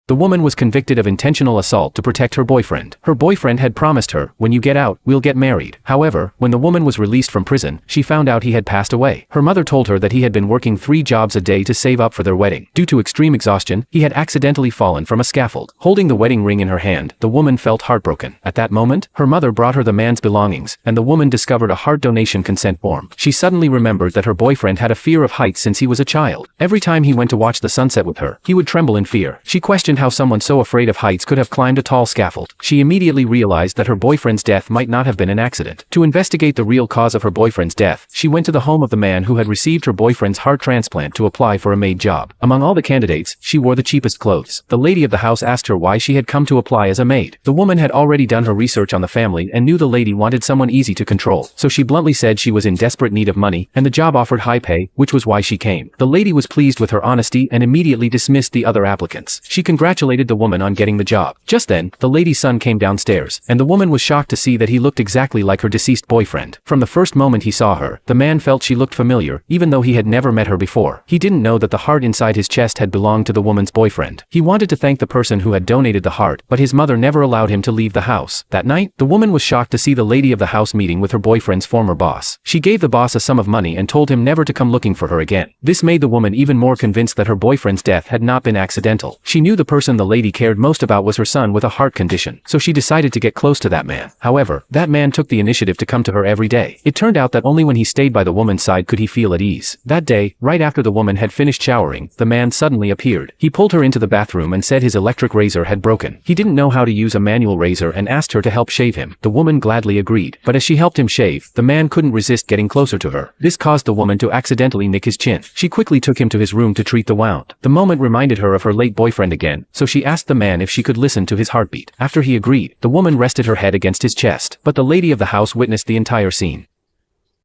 The woman was convicted of intentional assault to protect her boyfriend. Her boyfriend had promised her, "When you get out, we'll get married." However, when the woman was released from prison, she found out he had passed away. Her mother told her that he had been working 3 jobs a day to save up for their wedding. Due to extreme exhaustion, he had accidentally fallen from a scaffold. Holding the wedding ring in her hand, the woman felt heartbroken. At that moment, her mother brought her the man's belongings, and the woman discovered a heart donation consent form. She suddenly remembered that her boyfriend had a fear of heights since he was a child. Every time he went to watch the sunset with her, he would tremble in fear. She questioned how someone so afraid of heights could have climbed a tall scaffold. She immediately realized that her boyfriend's death might not have been an accident. To investigate the real cause of her boyfriend's death, she went to the home of the man who had received her boyfriend's heart transplant to apply for a maid job. Among all the candidates, she wore the cheapest clothes. The lady of the house asked her why she had come to apply as a maid. The woman had already done her research on the family and knew the lady wanted someone easy to control, so she bluntly said she was in desperate need of money, and the job offered high pay, which was why she came. The lady was pleased with her honesty and immediately dismissed the other applicants. She congratulated the woman on getting the job. Just then, the lady's son came downstairs, and the woman was shocked to see that he looked exactly like her deceased boyfriend. From the first moment he saw her, the man felt she looked familiar, even though he had never met her before. He didn't know that the heart inside his chest had belonged to the woman's boyfriend. He wanted to thank the person who had donated the heart, but his mother never allowed him to leave the house. That night, the woman was shocked to see the lady of the house meeting with her boyfriend's former boss. She gave the boss a sum of money and told him never to come looking for her again. This made the woman even more convinced that her boyfriend's death had not been accidental. She knew the person the lady cared most about was her son with a heart condition, so she decided to get close to that man. However, that man took the initiative to come to her every day. It turned out that only when he stayed by the woman's side could he feel at ease. That day, right after the woman had finished showering, the man suddenly appeared. He pulled her into the bathroom and said his electric razor had broken. He didn't know how to use a manual razor and asked her to help shave him. The woman gladly agreed, but as she helped him shave, the man couldn't resist getting closer to her. This caused the woman to accidentally nick his chin. She quickly took him to his room to treat the wound. The moment reminded her of her late boyfriend again, so she asked the man if she could listen to his heartbeat. After he agreed, the woman rested her head against his chest, but the lady of the house witnessed the entire scene.